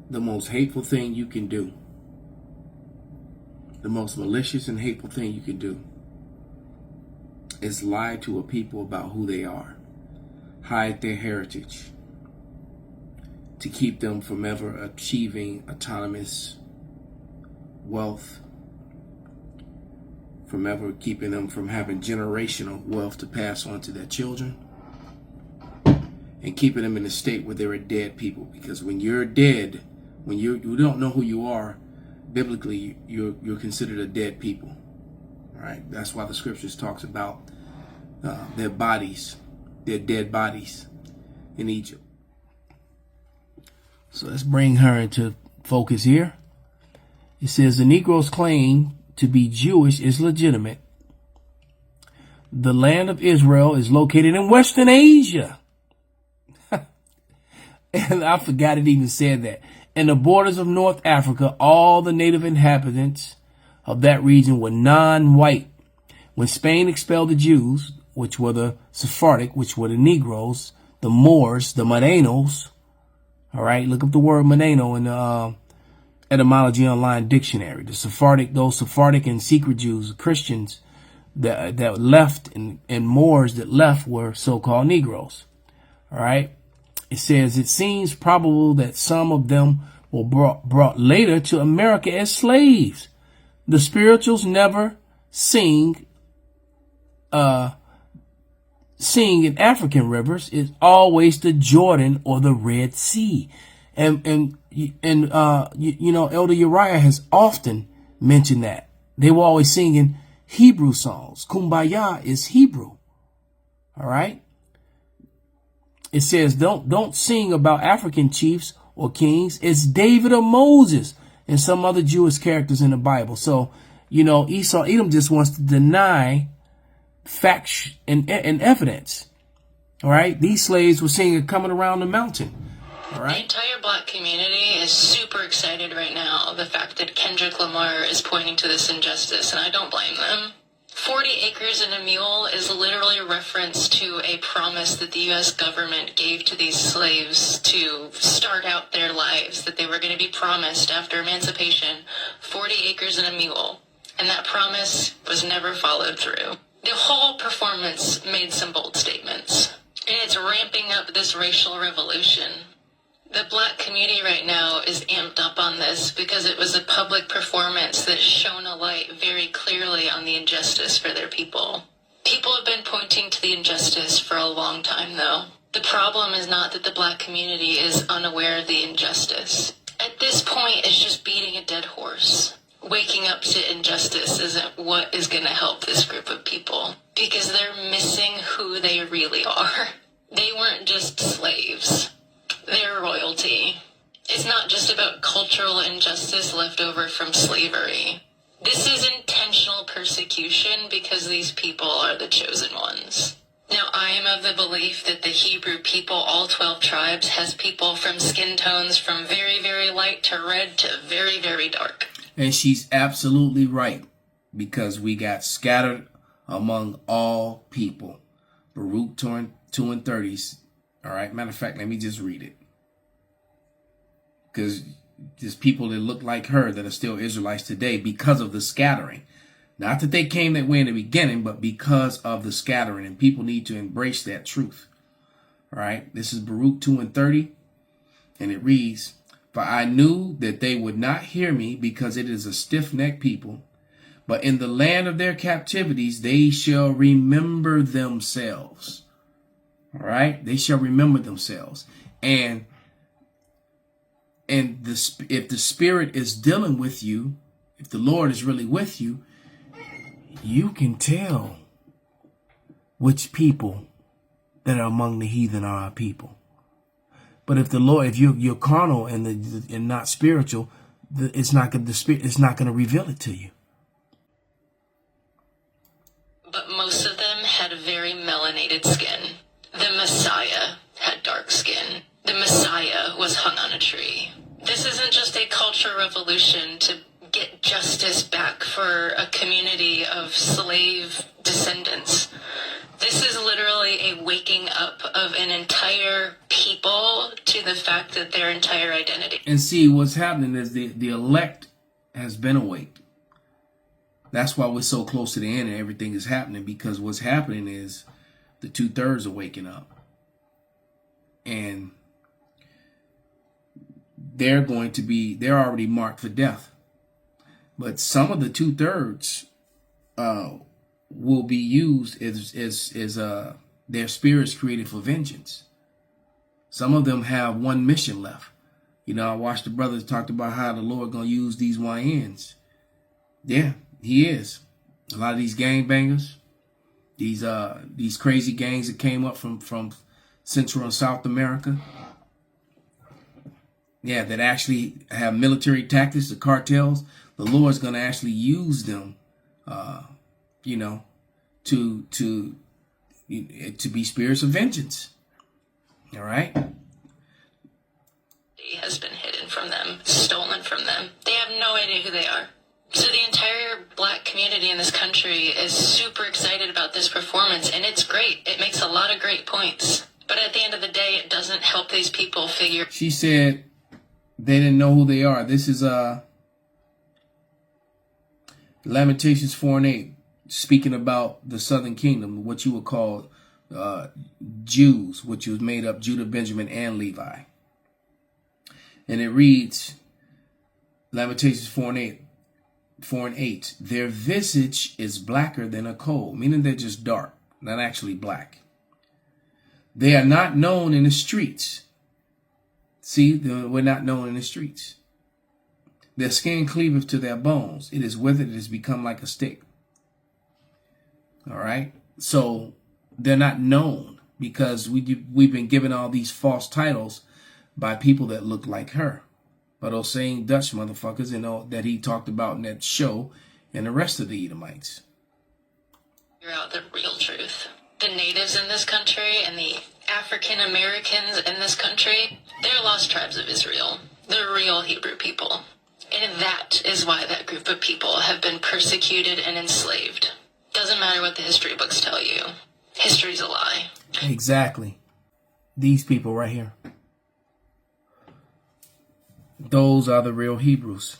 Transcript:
the most hateful thing you can do, the most malicious and hateful thing you can do, is lie to a people about who they are, hide their heritage, to keep them from ever achieving autonomous wealth, from ever keeping them from having generational wealth to pass on to their children, and keeping them in a state where they're a dead people. Because when you're dead, when you don't know who you are, biblically, you're considered a dead people. Right? That's why the scriptures talks about their bodies, their dead bodies in Egypt. So let's bring her into focus here. It says the Negroes' claim to be Jewish is legitimate. The land of Israel is located in Western Asia. And I forgot it even said that. And the borders of North Africa, all the native inhabitants of that region were non-white. When Spain expelled the Jews, which were the Sephardic, which were the Negroes, the Moors, the Morenos. All right, look up the word Moreno in the Etymology Online Dictionary. The Sephardic, those Sephardic and secret Jews, Christians that left, and Moors that left were so-called Negroes. All right. It says, it seems probable that some of them were brought later to America as slaves. The spirituals never sing in African rivers. It's always the Jordan or the Red Sea. And Elder Uriah has often mentioned that. They were always singing Hebrew songs. Kumbaya is Hebrew. All right. It says, don't sing about African chiefs or kings. It's David or Moses and some other Jewish characters in the Bible. So, Edom just wants to deny facts and evidence. All right. These slaves were singing coming around the mountain. All right. The entire black community is super excited right now. The fact that Kendrick Lamar is pointing to this injustice, and I don't blame them. 40 acres and a mule is literally a reference to a promise that the U.S. government gave to these slaves to start out their lives, that they were going to be promised after emancipation 40 acres and a mule. And that promise was never followed through. The whole performance made some bold statements. And it's ramping up this racial revolution. The black community right now is amped up on this because it was a public performance that shone a light very clearly on the injustice for their people. People have been pointing to the injustice for a long time, though. The problem is not that the black community is unaware of the injustice. At this point, it's just beating a dead horse. Waking up to injustice isn't what is going to help this group of people because they're missing who they really are. They weren't just slaves. They're royalty. It's not just about cultural injustice left over from slavery. This is intentional persecution because these people are the chosen ones. Now, I am of the belief that the Hebrew people, all 12 tribes, has people from skin tones from very, very light to red to very, very dark. And she's absolutely right, because we got scattered among all people. Baruch 2 and 30. All right. Matter of fact, let me just read it. Because there's people that look like her that are still Israelites today because of the scattering. Not that they came that way in the beginning, but because of the scattering. And people need to embrace that truth. All right. This is Baruch 2 and 30. And it reads, "For I knew that they would not hear me because it is a stiff-necked people. But in the land of their captivities, they shall remember themselves." All right. They shall remember themselves. And if the Spirit is dealing with you, if the Lord is really with you, you can tell which people that are among the heathen are our people. But if the Lord, if you're carnal and not spiritual, it's not going to reveal it to you. But most of them had very melanated skin. The Messiah had dark skin. The Messiah was hung on a tree. This isn't just a cultural revolution to get justice back for a community of slave descendants. This is literally a waking up of an entire people to the fact that their entire identity. And see, what's happening is the elect has been awake. That's why we're so close to the end and everything is happening, because what's happening is the 2/3 are waking up. And they're already marked for death. But some of the 2/3 will be used as their spirits created for vengeance. Some of them have one mission left. You know, I watched the brothers talked about how the Lord gonna use these YNs. Yeah, he is. A lot of these gangbangers, these crazy gangs that came up from Central and South America. Yeah, that actually have military tactics, the cartels. The Lord's gonna actually use them, you know, to be spirits of vengeance. All right. Has been hidden from them, stolen from them. They have no idea who they are. So the entire black community in this country is super excited about this performance, and it's great. It makes a lot of great points. But at the end of the day, it doesn't help these people figure. She said they didn't know who they are. This is Lamentations 4:8, speaking about the southern kingdom, what you would call Jews, which was made up Judah, Benjamin, and Levi. And it reads, Lamentations 4:8, their visage is blacker than a coal, meaning they're just dark, not actually black. They are not known in the streets. See, we're not known in the streets. Their skin cleaveth to their bones. It is withered, it has become like a stick. All right. So they're not known because we've been given all these false titles by people that look like her. By those same Dutch motherfuckers, you know, that he talked about in that show, and the rest of the Edomites. Figure out the real truth. The natives in this country and the African Americans in this country, they're lost tribes of Israel. They're real Hebrew people. And that is why that group of people have been persecuted and enslaved. Doesn't matter what the history books tell you. History's a lie. Exactly. These people right here. Those are the real Hebrews.